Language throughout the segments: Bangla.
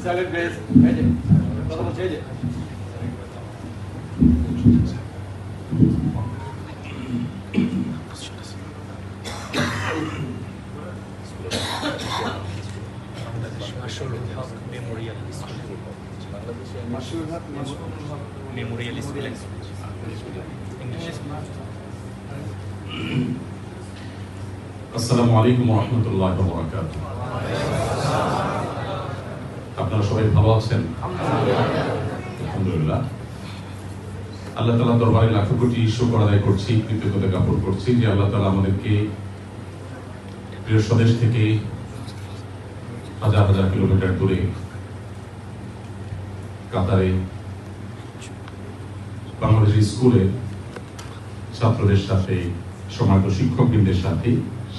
Silent guys. কথা বলছে এই যে মেমোরিয়াল স্কুল আসসালামু আলাইকুম ওয়া রাহমাতুল্লাহি ওয়া বারাকাতুহু। আপনারা সবাই ভালো আছেন? আলহামদুলিল্লাহ। আল্লাহ তাআলার দরবারে লাখো কোটি শুকর আদায় করছি, কৃতজ্ঞতা জ্ঞাপন করছি যে আল্লাহ তাআলা আমাদেরকে প্রিয় স্বদেশ থেকে হাজার হাজার কিলোমিটার দূরে কাতারে বাংলাদেশের স্কুলে ছাত্রদের সাথে, সম্মানিত শিক্ষকবৃন্দের সাথে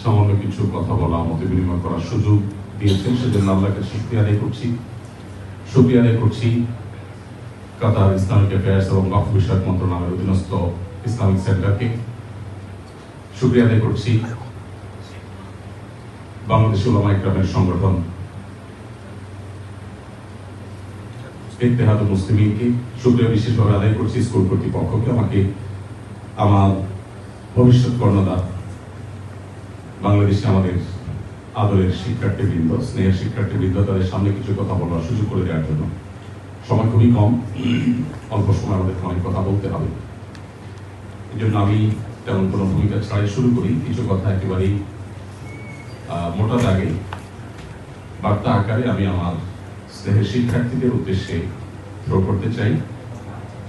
সামান্য কিছু কথা বলা, মত বিনিময় করার সুযোগ দিয়েছেন, সেজন্য আল্লাহকে শুকরিয়া আদায় করছি কাতার ইসলামিক অ্যাফেয়ার্স এবং ওয়াকফ বিষয়ক মন্ত্রণালয়ের অধীনস্থ ইসলামিক সেন্টারকে শুকরিয়া আদায় করছি বাংলাদেশ উলামা ইকরামের সংগঠন ইত্তেহাদুল মুসলিমিনকে শুকরিয়া বিশেষভাবে আদায় করছি স্কুল কর্তৃপক্ষকে আমাকে আমার ভবিষ্যৎ কর্ণধার বাংলাদেশে আমাদের আদরের শিক্ষার্থীবৃন্দ, স্নেহের শিক্ষার্থীবৃন্দ তাদের সামনে কিছু কথা বলার সুযোগ করে দেওয়ার জন্য। সময় খুবই কম, অল্প সময় আমাদের অনেক কথা বলতে হবে, এই জন্য আমি তেমন কোনো ভূমিকা ছাড়াই শুরু করি। কিছু কথা একেবারেই মোটা দাগে বার্তা আকারে আমি আমার স্নেহের শিক্ষার্থীদের উদ্দেশ্যে থ্রো করতে চাই।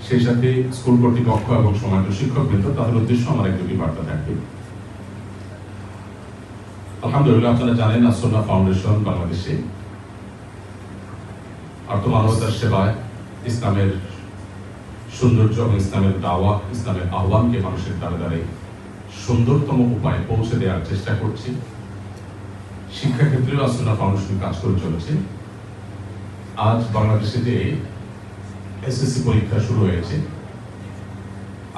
সেই সাথে স্কুল কর্তৃপক্ষ এবং সম্মানিত শিক্ষকবৃন্দ তাদের উদ্দেশ্য আমার একটি বার্তা থাকবে। আলহামদুলিল্লাহ, আপনারা জানেন আসন্না ফাউন্ডেশন বাংলাদেশে আত্মমানবতার সেবায় ইসলামের সৌন্দর্য এবং ইসলামের দাওয়া, ইসলামের আহ্বানকে মানুষের দ্বারে দ্বারে সুন্দরতম উপায়ে পৌঁছে দেওয়ার চেষ্টা করছে। শিক্ষাক্ষেত্রেও আসন্না ফাউন্ডেশন কাজ করে চলেছে। আজ বাংলাদেশে যে এসএসসি পরীক্ষা শুরু হয়েছে,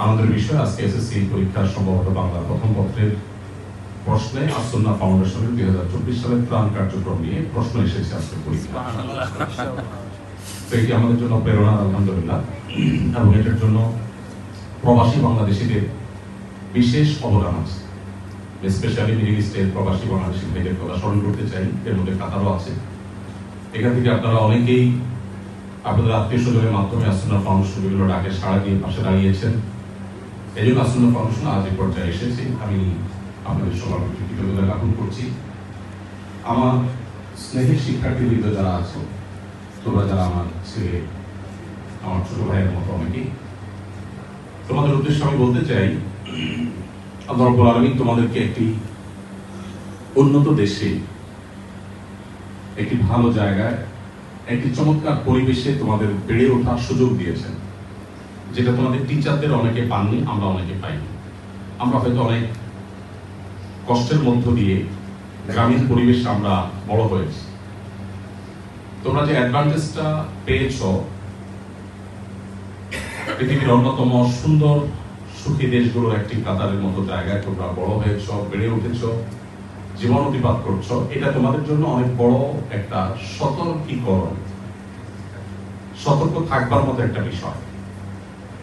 আমাদের বিষয় আজকে এসএসসি পরীক্ষার সম্ভবত বাংলা প্রথম পত্রের প্রশ্নে আসন্না ফাউন্ডেশনের 2024 সালের ত্রাণ কার্যক্রম নিয়ে প্রশ্ন এসেছে আজকে পরীক্ষা। তো এটি আমাদের জন্য প্রেরণা, আলহামদুলিল্লাহ, এবং এটার জন্য প্রবাসী বাংলাদেশিদের বিশেষ অবদান আছে। স্পেশালি মিডল ইস্টের প্রবাসী বাংলাদেশি ভাইদের কথা স্মরণ করতে চাই, এর মধ্যে কাতারও আছে। এখান থেকে আপনারা অনেকেই আপনাদের আত্মীয় স্বজনের মাধ্যমে আসন্না ফাউন্ডেশন বিভিন্ন ডাকে সাড়া দিয়ে পাশে দাঁড়িয়েছেন। এই জন্য আসন্না ফাউন্ডেশন আজ এই পর্যায়ে এসেছে। আমি আপনাদের সবার প্রতি কৃতজ্ঞতা জ্ঞাপন করছি। আমার স্নেহের শিক্ষার্থীবৃন্দ যারা আছে, তোমরা যারা আমার ছেলে, আমার ছোট ভাইয়ের মতো অনেকেই, তোমাদের উদ্দেশ্যে আমি বলতে চাই, আল্লাহ রাব্বুল আলামিন তোমাদেরকে একটি উন্নত দেশে, একটি ভালো জায়গায়, একটি চমৎকার পরিবেশে তোমাদের বেড়ে ওঠার সুযোগ দিয়েছেন, যেটা তোমাদের টিচারদের অনেকে পাননি, আমরা অনেকে পাইনি। আমরা হয়তো অনেক কষ্টের মধ্য দিয়ে গ্রামীণ পরিবেশে আমরা বড় হয়েছি। তোমরা যে অ্যাডভান্টেজটা পেয়েছ, পৃথিবীর অন্যতম সুন্দর সুখী দেশগুলোর একটি কাতারের মতো জায়গায় তোমরা বড় হয়েছ, বেড়ে উঠেছ, জীবন অতিবাদ করছো, এটা তোমাদের জন্য অনেক বড় একটা সতর্ক থাকবার মতো একটা বিষয়।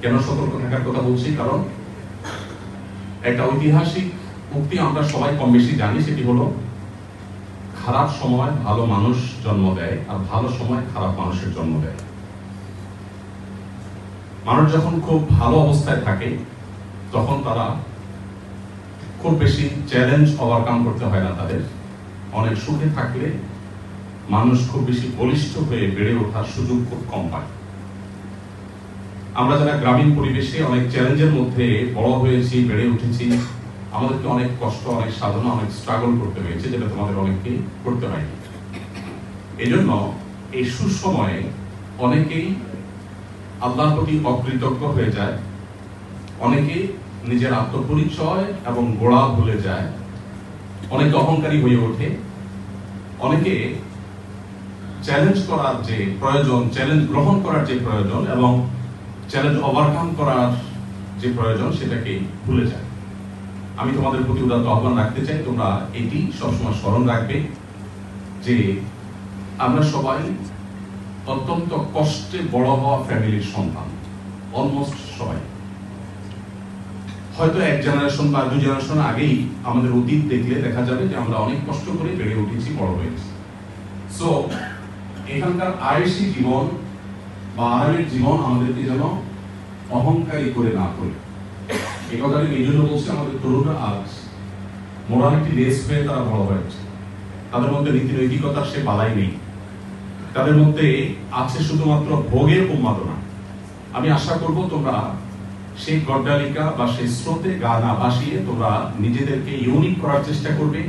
কেন সতর্ক থাকার কথা বলছি? কারণ একটা ঐতিহাসিক উক্তি আমরা সবাই কম বেশি জানি, সেটি হলো খারাপ সময় ভালো মানুষ জন্ম দেয়, আর ভালো সময় খারাপ মানুষের জন্ম দেয়। মানুষ যখন খুব ভালো অবস্থায় থাকে তখন তারা খুব বেশি চ্যালেঞ্জ ওভারকাম করতে হয় না তাদের। অনেক সুখে থাকলে মানুষ খুব বেশি বলিষ্ঠ হয়ে বেড়ে ওঠার সুযোগ খুব কম পায়। আমরা যারা গ্রামীণ পরিবেশে অনেক চ্যালেঞ্জের মধ্যে বড় হয়েছি, বেড়ে উঠেছি, আমাদেরকে অনেক কষ্ট, অনেক সাধনা, অনেক স্ট্রাগল করতে হয়েছে, যেটা তোমাদের অনেককে করতে হয়নি। এই জন্য এই সুসময়ে অনেকেই আল্লাহর প্রতি অকৃতজ্ঞ হয়ে যায়, অনেকে নিজের আত্মপরিচয় এবং গোড়া ভুলে যায়, অনেকে অহংকারী হয়ে ওঠে, অনেকে চ্যালেঞ্জ করার যে প্রয়োজন, চ্যালেঞ্জ গ্রহণ করার যে প্রয়োজন এবং চ্যালেঞ্জ ওভারকাম করার যে প্রয়োজন সেটাকে ভুলে যায়। আমি তোমাদের প্রতি উদাত্ত আহ্বান রাখতে চাই, তোমরা এটি সবসময় স্মরণ রাখবে যে আমরা সবাই অত্যন্ত কষ্টে বড় হওয়া ফ্যামিলির সন্তান, অলমোস্ট সবাই। হয়তো এক জেনারেশন বা দুই জেনারেশন আগেই আমাদের অতীত দেখলে দেখা যাবে যে আমরা অনেক কষ্ট করে বেড়ে উঠেছি, বড় হয়েছি। সো এখানকার আয়েশি জীবন বা আরামের জীবন আমাদেরকে যেন অহংকারী করে না তোলে। এই কথাটি এই জন্য বলছি, আমাদের তরুণরা আজ মোরালিটি লেস হয়ে তারা বড় হয়েছে, তাদের মধ্যে নীতি নৈতিকতার সে বালাই নেই, তাদের মধ্যে আছে শুধুমাত্র ভোগের উন্মাদনা। আমি আশা করব তোমরা সেই গড্ডালিকা বা সেই স্রোতে গা না ভাসিয়ে তোমরা নিজেদেরকে ইউনিক করার চেষ্টা করবে।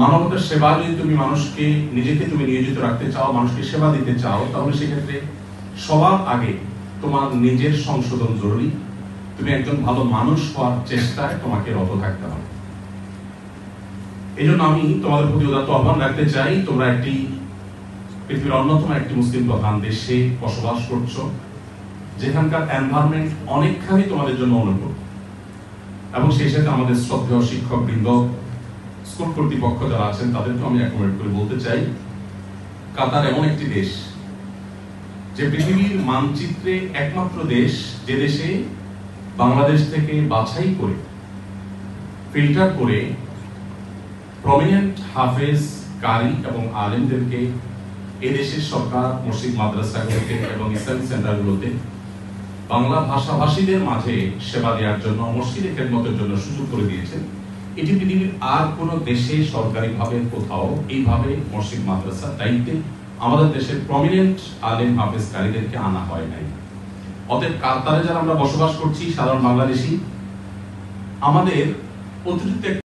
মানবতার সেবা যদি তুমি মানুষকে, নিজেকে তুমি নিয়োজিত রাখতে চাও, মানুষকে সেবা দিতে চাও, তাহলে সেক্ষেত্রে সবার আগে তোমার নিজের সংশোধন জরুরি। তুমি একজন ভালো মানুষ হওয়ার চেষ্টায় তোমাকে রত থাকতে হবে। এই জন্য আমি তোমাদের প্রতি উদাত্ত আহ্বান রাখতে চাই, তোমরা একটি পৃথিবীর অন্যতম একটি মুসলিম প্রধান দেশে বসবাস করছো, যেখানকার এনভায়রনমেন্ট অনেকখানি তোমাদের জন্য অনুকূল, এবং সেই সাথে আমাদের শ্রদ্ধেয় শিক্ষক বৃন্দ, স্কুল কর্তৃপক্ষ যারা আছেন তাদেরকে আমি অ্যাকোমোডেট করে বলতে চাই, কাতার এমন একটি দেশ যে পৃথিবীর মানচিত্রে একমাত্র দেশ যে দেশে বাংলাদেশ থেকে বাছাই করে, ফিল্টার করে প্রমিনেন্ট হাফেজ, কারি এবং আলেমদেরকে এদেশের সরকার মসজিদ মাদ্রাসাগুলোতে এবং ইসলামিক সেন্টারগুলোতে বাংলা ভাষাভাষীদের মাঝে সেবা দেওয়ার জন্য, মসজিদে খেদমতের জন্য সুযোগ করে দিয়েছেন। এটি পৃথিবীর আর কোন দেশে সরকারিভাবে কোথাও এইভাবে মসজিদ মাদ্রাসার দায়িত্বে আমাদের দেশের প্রমিনেন্ট আলেম হাফেজকারীদেরকে আনা হয় নাই। অতএব কাতারে যারা আমরা বসবাস করছি সাধারণ বাংলাদেশি, আমাদের অতিরিক্ত